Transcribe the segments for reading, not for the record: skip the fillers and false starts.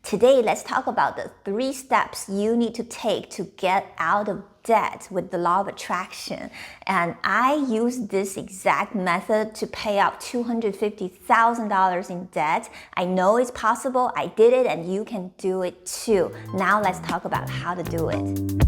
Today, let's talk about the 3 steps you need to take to get out of debt with the law of attraction. And I use this exact method to pay out $250,000 in debt. I know it's possible. I did it, and you can do it too. Now let's talk about how to do it.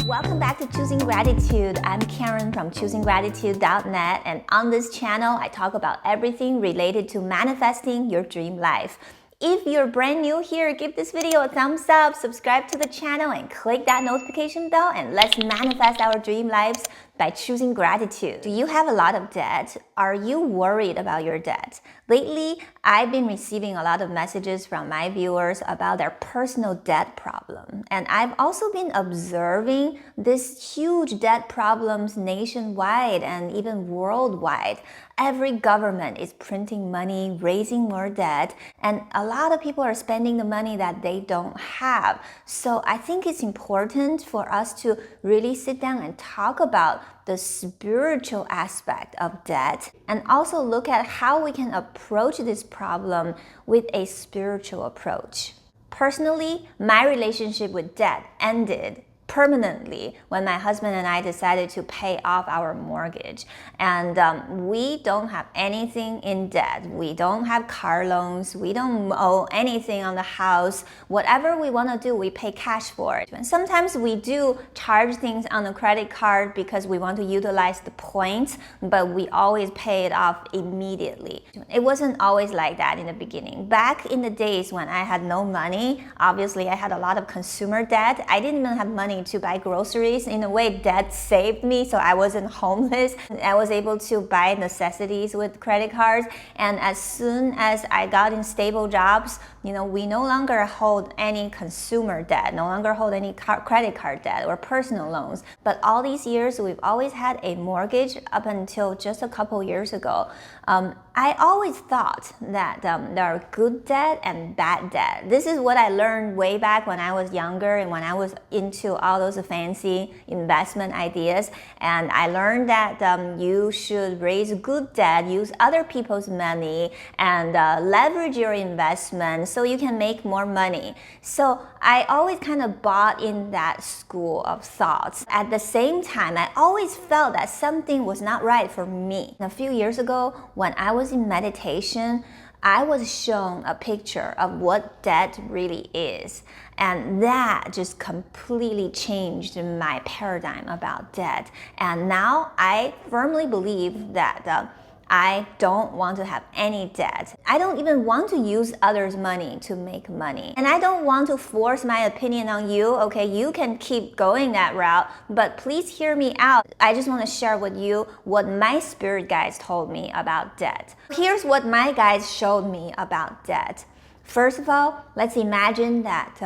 Welcome back to Choosing Gratitude. I'm Karen from ChoosingGratitude.net, and on this channel, I talk about everything related to manifesting your dream life. If you're brand new here, give this video a thumbs up, subscribe to the channel, and click that notification bell, and let's manifest our dream lives by choosing gratitude. Do you have a lot of debt? Are you worried about your debt? Lately, I've been receiving a lot of messages from my viewers about their personal debt problem. And I've also been observing this huge debt problems nationwide and even worldwide. Every government is printing money, raising more debt, and a lot of people are spending the money that they don't have. So I think it's important for us to really sit down and talk about the spiritual aspect of debt and also look at how we can approach this problem with a spiritual approach. Personally, my relationship with debt ended permanently when my husband and I decided to pay off our mortgage. And we don't have anything in debt. We don't have car loans. We don't owe anything on the house. Whatever we want to do, we pay cash for it. And sometimes we do charge things on the credit card because we want to utilize the points, but we always pay it off immediately. It wasn't always like that in the beginning. Back in the days when I had no money, obviously I had a lot of consumer debt. I didn't even have money to buy groceries. In a way, debt saved me, so I wasn't homeless. I was able to buy necessities with credit cards, and as soon as I got in stable jobs, we no longer hold any consumer debt, no longer hold any credit card debt or personal loans. But all these years, we've always had a mortgage up until just a couple years ago. I always thought that there are good debt and bad debt. This is what I learned way back when I was younger and when I was into all those fancy investment ideas. And I learned that you should raise good debt, use other people's money, and leverage your investment so you can make more money. So I always kind of bought in that school of thoughts. At the same time, I always felt that something was not right for me. A few years ago, when I was in meditation, I was shown a picture of what debt really is. And that just completely changed my paradigm about debt. And now I firmly believe that I don't want to have any debt. I don't even want to use others' money to make money. And I don't want to force my opinion on you. Okay, you can keep going that route, but please hear me out. I just want to share with you what my spirit guides told me about debt. Here's what my guides showed me about debt. First of all, let's imagine that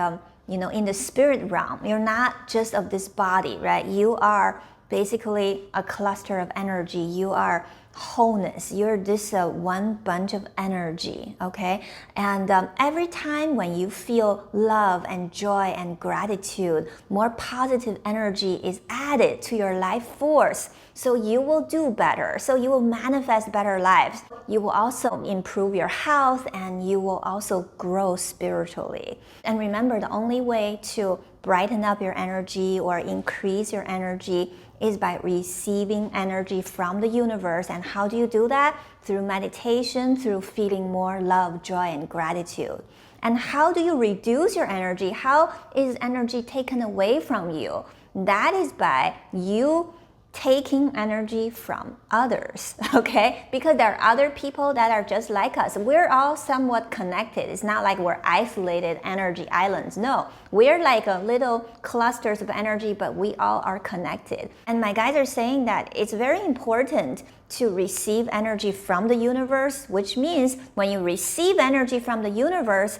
in the spirit realm, you're not just of this body, right? You are basically a cluster of energy. You are wholeness. You're this one bunch of energy, okay? And every time when you feel love and joy and gratitude, more positive energy is added to your life force. So you will do better. So you will manifest better lives. You will also improve your health, and you will also grow spiritually. And remember, the only way to brighten up your energy or increase your energy is by receiving energy from the universe. And how do you do that? Through meditation, through feeling more love, joy, and gratitude. And how do you reduce your energy? How is energy taken away from you? That is by you taking energy from others, okay? Because there are other people that are just like us. We're all somewhat connected. It's not like we're isolated energy islands. No, we're like a little clusters of energy, but we all are connected. And my guides are saying that it's very important to receive energy from the universe, which means when you receive energy from the universe,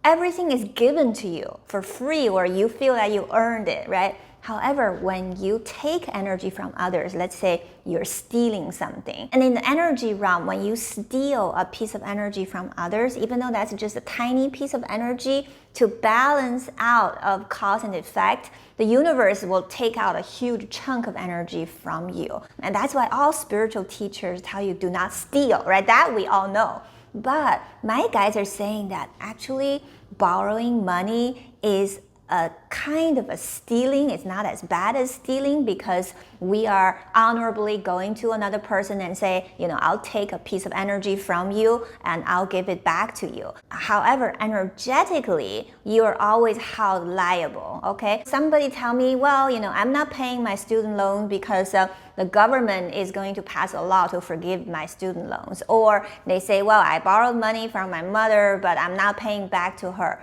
everything is given to you for free, or you feel that you earned it, right? However, when you take energy from others, let's say you're stealing something, and in the energy realm, when you steal a piece of energy from others, even though that's just a tiny piece of energy, to balance out of cause and effect, the universe will take out a huge chunk of energy from you. And that's why all spiritual teachers tell you do not steal, right? That we all know. But my guides are saying that actually borrowing money is a kind of a stealing. It's not as bad as stealing because we are honorably going to another person and say, I'll take a piece of energy from you and I'll give it back to you. However, energetically, you're always held liable, okay? Somebody tell me, well, I'm not paying my student loan because the government is going to pass a law to forgive my student loans. Or they say, well, I borrowed money from my mother, but I'm not paying back to her.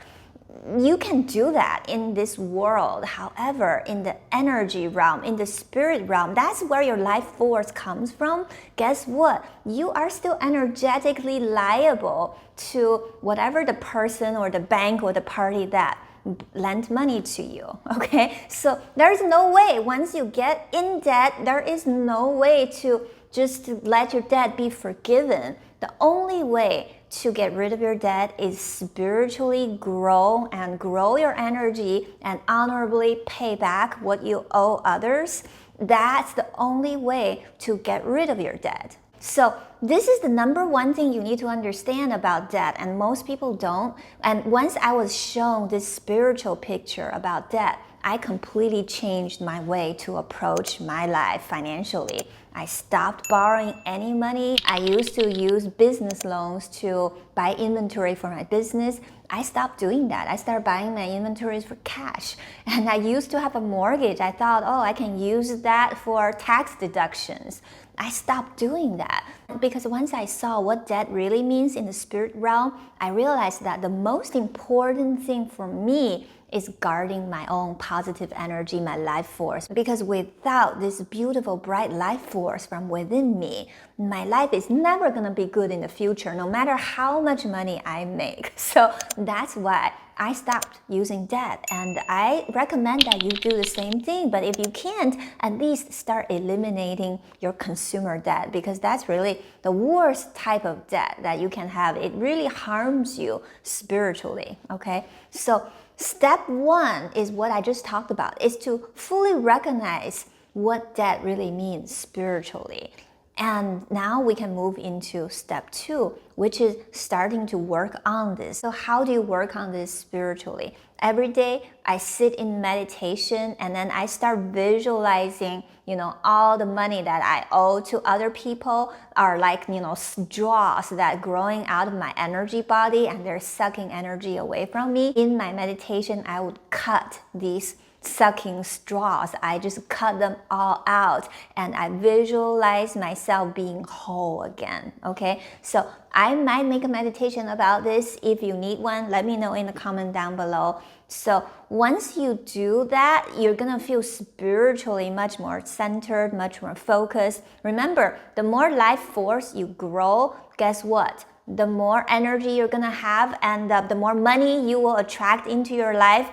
You can do that in this world. However, in the energy realm, in the spirit realm, that's where your life force comes from. Guess what? You are still energetically liable to whatever the person or the bank or the party that lent money to you, okay? So there's no way, once you get in debt, there is no way to just let your debt be forgiven. The only way to get rid of your debt is spiritually grow and grow your energy and honorably pay back what you owe others. That's the only way to get rid of your debt. So this is the number one thing you need to understand about debt, and most people don't. And once I was shown this spiritual picture about debt, I completely changed my way to approach my life financially. I stopped borrowing any money. I used to use business loans to buy inventory for my business. I stopped doing that. I started buying my inventories for cash. And I used to have a mortgage. I thought, I can use that for tax deductions. I stopped doing that because once I saw what debt really means in the spirit realm, I realized that the most important thing for me is guarding my own positive energy, my life force. Because without this beautiful, bright life force from within me, my life is never gonna be good in the future, no matter how much money I make. So that's why I stopped using debt, and I recommend that you do the same thing. But if you can't, at least start eliminating your consumer debt, because that's really the worst type of debt that you can have. It really harms you spiritually, okay? So step one is what I just talked about, is to fully recognize what debt really means spiritually. And now we can move into step two, which is starting to work on this. So how do you work on this spiritually? Every day I sit in meditation and then I start visualizing, all the money that I owe to other people are like, straws that are growing out of my energy body and they're sucking energy away from me. In my meditation, I would cut these sucking straws. I just cut them all out and I visualize myself being whole again, okay? So I might make a meditation about this. If you need one, let me know in the comment down below. So once you do that, you're gonna feel spiritually much more centered, much more focused. Remember, the more life force you grow, guess what? The more energy you're gonna have and the more money you will attract into your life,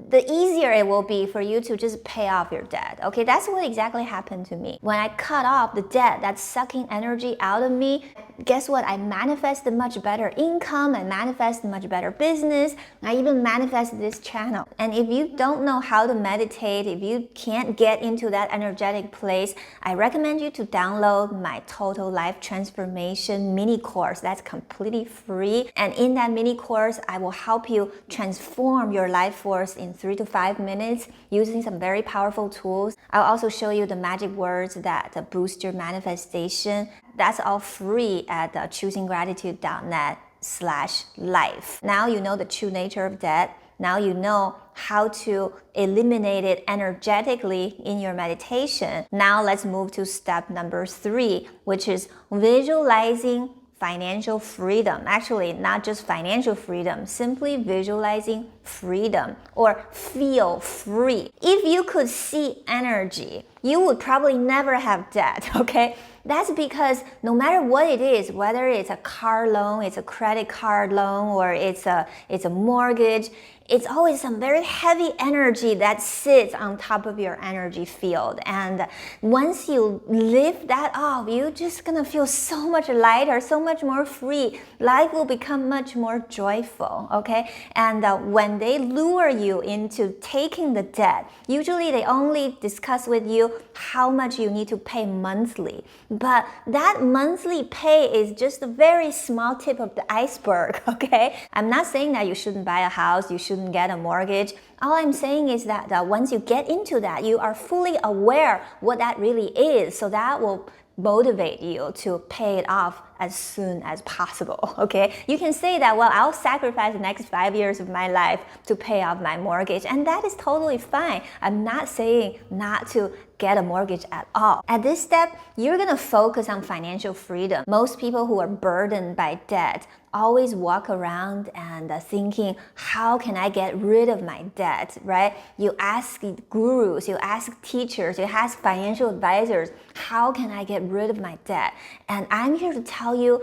the easier it will be for you to just pay off your debt. Okay, that's what exactly happened to me. When I cut off the debt that's sucking energy out of me, guess what? I manifested much better income, I manifested much better business, I even manifested this channel. And if you don't know how to meditate, if you can't get into that energetic place, I recommend you to download my Total Life Transformation mini course. That's completely free. And in that mini course, I will help you transform your life force in 3 to 5 minutes using some very powerful tools. I'll also show you the magic words that boost your manifestation. That's all free at choosinggratitude.net/life. Now you know the true nature of debt. Now you know how to eliminate it energetically in your meditation. Now let's move to step number 3, which is visualizing financial freedom. Actually, not just financial freedom, simply visualizing freedom or feel free. If you could see energy, you would probably never have debt, okay? That's because no matter what it is, whether it's a car loan, it's a credit card loan, or it's a mortgage, it's always some very heavy energy that sits on top of your energy field. And once you lift that off, you're just gonna feel so much lighter, so much more free. Life will become much more joyful, okay? And when they lure you into taking the debt, usually they only discuss with you how much you need to pay monthly. But that monthly pay is just a very small tip of the iceberg, okay? I'm not saying that you shouldn't buy a house, you shouldn't get a mortgage. All I'm saying is that once you get into that, you are fully aware what that really is. So that will motivate you to pay it off as soon as possible, okay? You can say that, well, I'll sacrifice the next 5 years of my life to pay off my mortgage, and that is totally fine. I'm not saying not to get a mortgage at all. At this step, you're gonna focus on financial freedom. Most people who are burdened by debt always walk around and thinking, how can I get rid of my debt, right? You ask gurus, you ask teachers, you ask financial advisors, how can I get rid of my debt? And I'm here to tell you,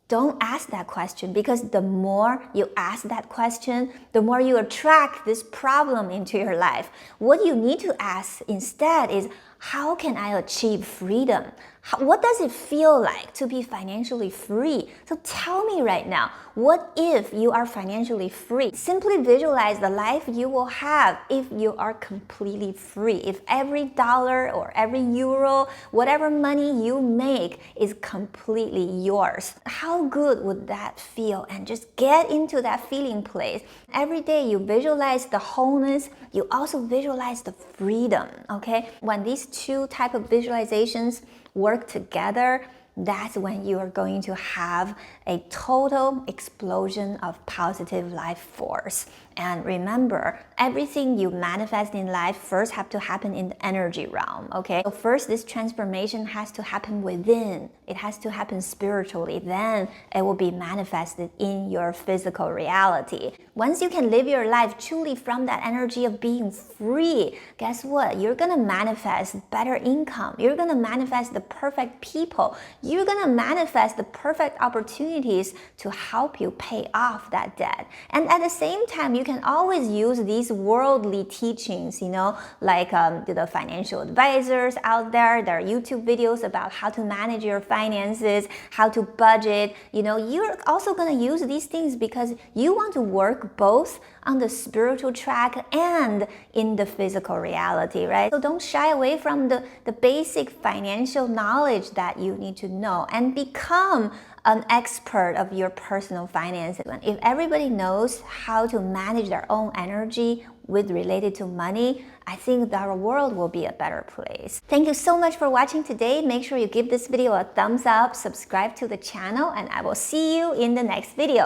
don't ask that question, because the more you ask that question, the more you attract this problem into your life. What you need to ask instead is, how can I achieve freedom? What does it feel like to be financially free? So tell me right now, what if you are financially free? Simply visualize the life you will have if you are completely free. If every dollar or every euro, whatever money you make is completely yours. How good would that feel? And just get into that feeling place. Every day you visualize the wholeness, you also visualize the freedom, okay? When these two type of visualizations work together, that's when you are going to have a total explosion of positive life force. And remember, everything you manifest in life first have to happen in the energy realm, okay? So first, this transformation has to happen within. It has to happen spiritually. Then it will be manifested in your physical reality. Once you can live your life truly from that energy of being free, guess what? You're gonna manifest better income. You're gonna manifest the perfect people. You're gonna manifest the perfect opportunities to help you pay off that debt. And at the same time, you can always use these worldly teachings, like the financial advisors out there. There are YouTube videos about how to manage your finances, how to budget. You're also going to use these things because you want to work both on the spiritual track and in the physical reality, right? So don't shy away from the basic financial knowledge that you need to know and become an expert of your personal finances. If everybody knows how to manage their own energy related to money, I think that our world will be a better place. Thank you so much for watching today. Make sure you give this video a thumbs up, subscribe to the channel, and I will see you in the next video.